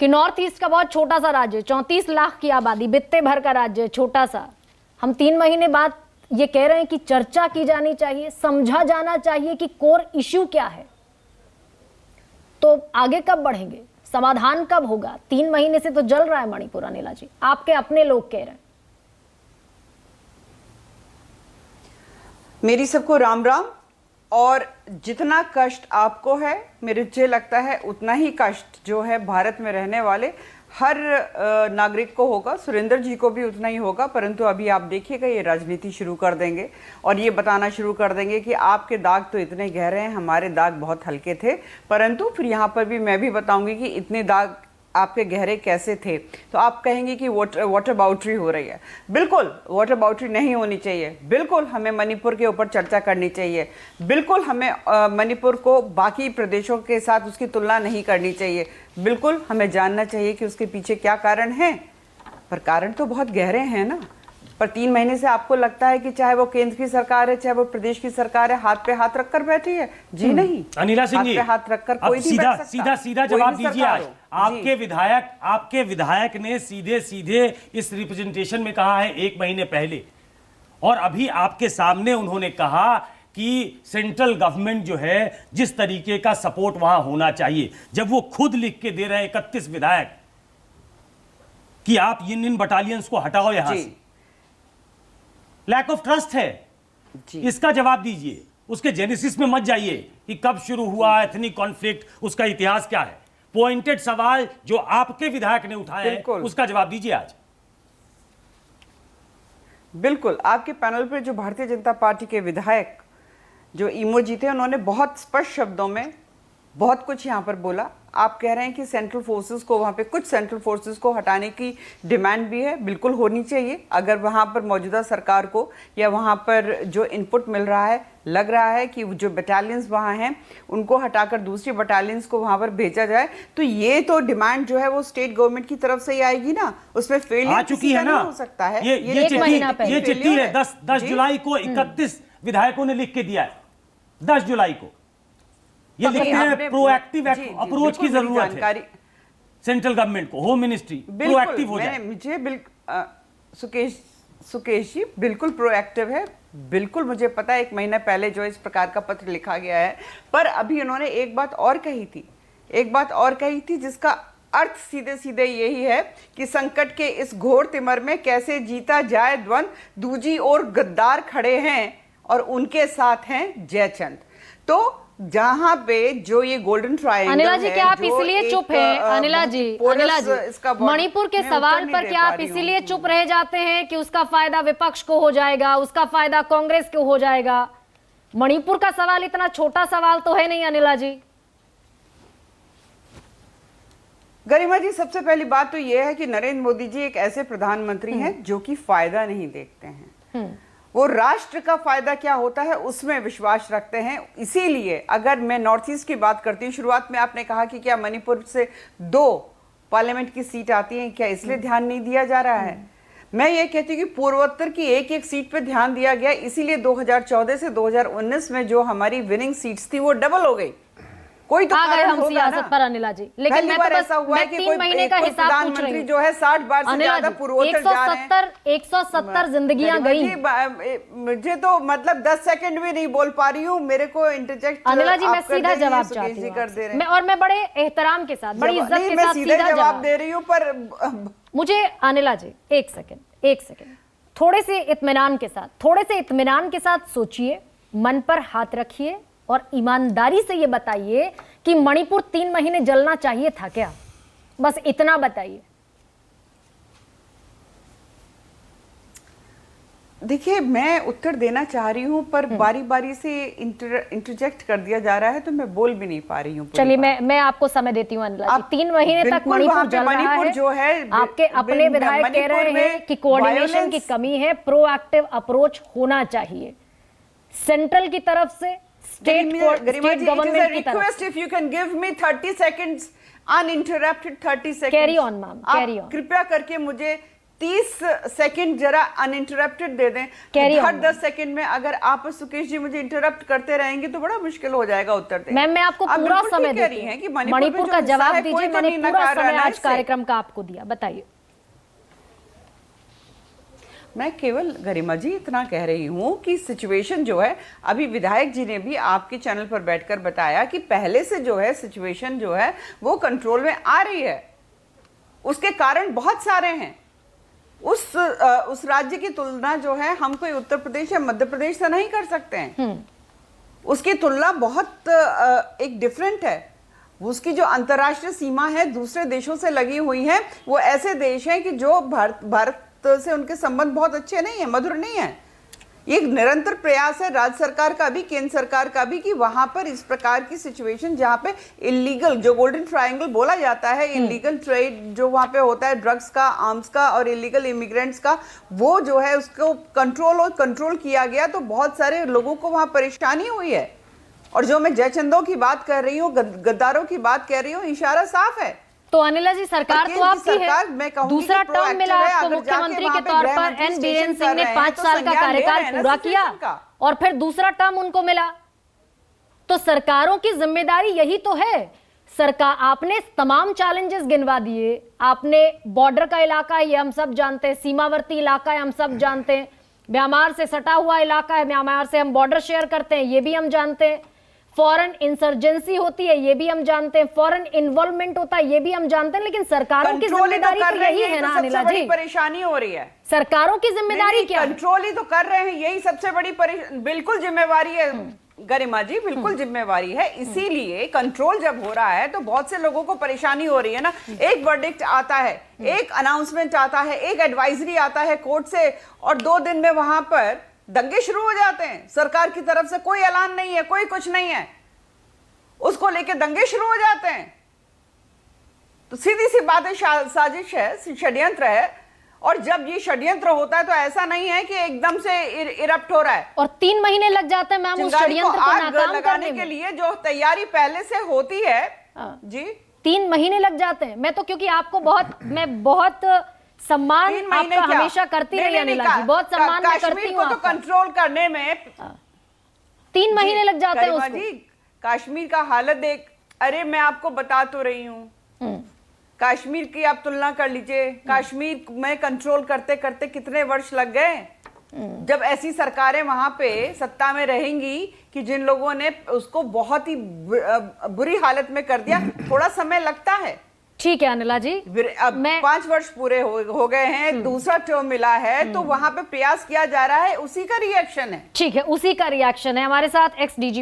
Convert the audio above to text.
कि north east का बहुत छोटा सा राज्य, 34 लाख की आबादी, बित्ते भर का राज्य, छोटा सा, हम 3 महीने बाद ये कह रहे हैं कि चर्चा की जानी चाहिए, समझा जाना चाहिए कि कोर इश्यू क्या है। तो आगे कब बढ़ेंगे, समाधान कब होगा? 3 महीने से तो जल रहा है मणिपुर। अनिला जी, आपके अपने लोग कह रहे हैं। मेरी सबको राम राम। और जितना कष्ट आपको है, मुझे लगता है उतना ही कष्ट जो है भारत में रहने वाले हर नागरिक को होगा। सुरेंद्र जी को भी उतना ही होगा। परंतु अभी आप देखिएगा, ये राजनीति शुरू कर देंगे और ये बताना शुरू कर देंगे कि आपके दाग तो इतने गहरे हैं, हमारे दाग बहुत हल्के थे। परंतु फिर यहाँ पर भी मैं भी बताऊंगी कि इतने दाग आपके गहरे कैसे थे। तो आप कहेंगे कि वाटर बाउटरी हो रही है। बिल्कुल वाटर बाउटरी नहीं होनी चाहिए। बिल्कुल हमें मणिपुर के ऊपर चर्चा करनी चाहिए। बिल्कुल हमें मणिपुर को बाकी प्रदेशों के साथ उसकी तुलना नहीं करनी चाहिए। बिल्कुल हमें जानना चाहिए कि उसके पीछे क्या कारण है। पर कारण तो बहुत गहरे हैं ना। पर 3 महीने से आपको लगता है कि चाहे वो केंद्र की सरकार है, चाहे वो प्रदेश की सरकार है, हाथ पे हाथ रखकर बैठी है? जी नहीं। अनिला सिंह जी, हाथ पे हाथ रखकर कोई नहीं बैठ सकता। सीधा जवाब दीजिए। आज आपके विधायक ने सीधे सीधे इस रिप्रेजेंटेशन में कहा है 1 महीने पहले, और अभी आपके सामने उन्होंने कहा कि सेंट्रल गवर्नमेंट जो है जिस तरीके का सपोर्ट वहां होना चाहिए, जब वो खुद लिख के दे रहे हैं 31 विधायक कि आप इन बटालियंस को हटाओ यहां से। लैक ऑफ ट्रस्ट है जी। इसका जवाब दीजिए। उसके जेनेसिस में मत जाइए कि कब शुरू हुआ एथनिक कॉन्फ्लिक्ट, उसका इतिहास क्या है। पॉइंटेड सवाल जो आपके विधायक ने उठाया है उसका जवाब दीजिए आज। बिल्कुल आपके पैनल पर जो भारतीय जनता पार्टी के विधायक जो इमोजी थे, उन्होंने बहुत स्पष्ट शब्दों में बहुत कुछ यहाँ पर बोला। आप कह रहे हैं कि सेंट्रल फोर्सेस को, वहाँ पे कुछ सेंट्रल फोर्सेस को हटाने की डिमांड भी है। बिल्कुल होनी चाहिए। अगर वहाँ पर मौजूदा सरकार को या वहाँ पर जो इनपुट मिल रहा है, लग रहा है कि जो बटालियंस वहाँ हैं उनको हटाकर दूसरी बटालियंस को वहाँ पर भेजा जाए, तो ये तो डिमांड जो है वो स्टेट गवर्नमेंट की तरफ से ही आएगी ना। उसमें फेलियर आ चुकी है ना, हो सकता है। ये चिट्ठी है 10 जुलाई को 31 विधायकों ने लिख के दिया है। 10 जुलाई को ये लिखते हैं प्रोएक्टिव अप्रोच की जरूरत है सेंट्रल गवर्नमेंट को, होम मिनिस्ट्री प्रोएक्टिव हो जाए। मुझे सुकेश जी बिल्कुल प्रोएक्टिव है। बिल्कुल मुझे पता है 1 महीना पहले जो इस प्रकार का पत्र लिखा गया है। पर अभी उन्होंने एक बात और कही थी जिसका अर्थ सीधे सीधे यही है कि संकट के इस घोर तिमर में कैसे जीता जाए द्वंद्व। दूजी ओर गद्दार खड़े हैं और उनके साथ हैं जयचंद। तो जहां पे जो ये गोल्डन ट्रायंगल, अनिला जी क्या आप इसीलिए चुप हैं? अनिला जी मणिपुर के सवाल पर क्या आप इसीलिए चुप रह जाते हैं कि उसका फायदा विपक्ष को हो जाएगा, उसका फायदा कांग्रेस को हो जाएगा? मणिपुर का सवाल इतना छोटा सवाल तो है नहीं अनिला जी। गरिमा जी, सबसे पहली बात तो यह है कि नरेंद्र मोदी जी एक ऐसे प्रधानमंत्री हैं जो कि फायदा नहीं देखते हैं। वो राष्ट्र का फायदा क्या होता है उसमें विश्वास रखते हैं। इसीलिए अगर मैं नॉर्थ ईस्ट की बात करती हूँ, शुरुआत में आपने कहा कि क्या मणिपुर से 2 पार्लियामेंट की सीट आती हैं, क्या इसलिए ध्यान नहीं दिया जा रहा है? मैं ये कहती हूँ कि पूर्वोत्तर की एक सीट पे ध्यान दिया गया। इसीलिए 2014 से 2019 में जो हमारी विनिंग सीट्स थी वो डबल हो गई। कोई तो आ गए हम सियासत पर अनिला जी, लेकिन मैं तो बस ऐसा हुआ है कि 3 महीने का हिसाब पूछ रही हूँ। जो है 60 बार से ज्यादा पूर्वोत्तर जा रहे हैं। 170 जिंदगियां गई। मुझे तो मतलब 10 सेकंड भी नहीं बोल पा रही हूँ। मेरे को इंटरजेक्ट अनिला जी मैं सीधा जवाब चाहती हूँ, और मैं बड़े एहतराम के साथ, बड़ी इज्जत के साथ सीधा जवाब दे रही हूँ। पर मुझे अनिला जी एक सेकंड थोड़े से इत्मीनान के साथ सोचिए, मन पर हाथ रखिए और ईमानदारी से ये बताइए कि मणिपुर 3 महीने जलना चाहिए था क्या? बस इतना बताइए। देखिए, मैं उत्तर देना चाह रही हूं पर बारी बारी से इंटरजेक्ट कर दिया जा रहा है, तो मैं बोल भी नहीं पा रही हूं। चलिए मैं आपको समय देती हूँ अनिला जी। 3 महीने तक मणिपुर जल रहा है। जो है आपके अपने विधायक कह रहे हैं कि कोऑर्डिनेशन की कमी है, प्रोएक्टिव अप्रोच होना चाहिए सेंट्रल की तरफ से, स्टेट गवर्नमेंट की तरफ से। If you can give me 30 seconds uninterrupted 30 seconds, carry on ma'am, carry on. कृपया करके मुझे 30 सेकंड जरा अनइंटरप्टेड दे दें। Carry on, हर 10 सेकंड में अगर आप सुकेश जी मुझे इंटरप्ट करते रहेंगे तो बड़ा मुश्किल हो जाएगा उत्तर देना। मैम मैं आपको आप पूरा बिल्कुल समय ठीक कह देती रही हैं कि हूँ, मणिपुर में मणिपुर जो का हिस्सा जवाब है, दीजिए। कोई तो मैंने नहीं पूरा नकार रहा समय ना आज इससे। कार्यक्रम का आपको दिया, बताइए। मैं केवल गरिमा जी इतना कह रही हूं कि सिचुएशन जो है, अभी विधायक जी ने भी आपके चैनल पर बैठकर बताया कि पहले से जो है सिचुएशन जो है वो कंट्रोल में आ रही है। उसके कारण बहुत सारे हैं। उस राज्य की तुलना जो है हम कोई उत्तर प्रदेश या मध्य प्रदेश से नहीं कर सकते हैं। उसकी तुलना बहुत एक डिफरेंट है। उसकी जो अंतर्राष्ट्रीय सीमा है दूसरे देशों से लगी हुई है, वो ऐसे देश हैं कि जो भारत से उनके संबंध बहुत अच्छे नहीं है, मधुर नहीं है। ये एक निरंतर प्रयास है राज्य सरकार का भी, केंद्र सरकार का भी, कि वहां पर इस प्रकार की सिचुएशन जहां पे इलीगल, जो गोल्डन ट्रायंगल बोला जाता है, इलीगल ट्रेड जो वहां पे होता है ड्रग्स का, आर्म्स का और इलीगल इमिग्रेंट्स का, वो जो है उसको कंट्रोल किया गया। तो बहुत सारे लोगों को वहां परेशानी हुई है। और जो मैं जयचंदों की बात कर रही हूँ, गद्दारों की बात कर रही हूँ, इशारा साफ है। तो अनिला जी सरकार तो आपकी है, दूसरा टर्म मिला आपको मुख्यमंत्री के तौर पर। एन बीरेन सिंह ने 5 साल का कार्यकाल पूरा किया और फिर दूसरा टर्म उनको मिला। तो सरकारों की जिम्मेदारी यही तो है। सरकार, आपने तमाम चैलेंजेस गिनवा दिए। आपने बॉर्डर का इलाका है, ये हम सब जानते हैं, सीमावर्ती इलाका है, हम सब जानते हैं, म्यांमार से सटा हुआ इलाका है, म्यांमार से हम बॉर्डर शेयर करते हैं, ये भी हम जानते हैं, फॉरेन इंसर्जेंसी होती है, ये भी हम जानते हैं, फॉरेन इन्वॉल्वमेंट होता है, ये भी हम जानते हैं। लेकिन सरकारों की जिम्मेदारी तो यही है ना अनिला जी। परेशानी हो रही है, सरकारों की जिम्मेदारी क्या है? कंट्रोल ही तो कर रहे हैं, यही सबसे बड़ी बिल्कुल जिम्मेवारी है गरिमा जी, बिल्कुल जिम्मेवारी है। इसीलिए कंट्रोल जब हो रहा है तो बहुत से लोगों को परेशानी हो रही है ना। एक वर्डिक्ट आता है, एक अनाउंसमेंट आता है, एक एडवाइजरी आता है कोर्ट से, और 2 दिन में वहां पर दंगे शुरू हो जाते हैं। सरकार की तरफ से कोई ऐलान नहीं है, कोई कुछ नहीं है, उसको लेके दंगे शुरू हो जाते हैं। तो सीधी सी बात है, साजिश है, षड्यंत्र है। और जब ये षड्यंत्र होता है तो ऐसा नहीं है कि एकदम से इरप्ट हो रहा है। और 3 महीने लग जाते हैं मैम उस षड्यंत्र को नाकाम करने के लिए जो तैयारी पहले से होती है। जी 3 महीने लग जाते हैं। मैं तो क्योंकि आपको बहुत सम्मान आपका हमेशा करती रही अनिला जी, बहुत सम्मान मैं करती हूँ। तो कंट्रोल करने में 3 महीने लग जाते हैं उसको। जी कश्मीर का हालत देख, अरे मैं आपको बता तो रही हूँ, कश्मीर की आप तुलना कर लीजिए। कश्मीर में कंट्रोल करते करते कितने वर्ष लग गए। जब ऐसी सरकारें वहां पे सत्ता में रहेंगी कि जिन लोगों ने उसको बहुत ही बुरी हालत में कर दिया, थोड़ा समय लगता है। ठीक है अनिला जी, अब 5 वर्ष पूरे हो गए हैं, दूसरा टर्म मिला है, तो वहां पे प्रयास किया जा रहा है, उसी का रिएक्शन है। ठीक है, उसी का रिएक्शन है। हमारे साथ एक्स डीजीपी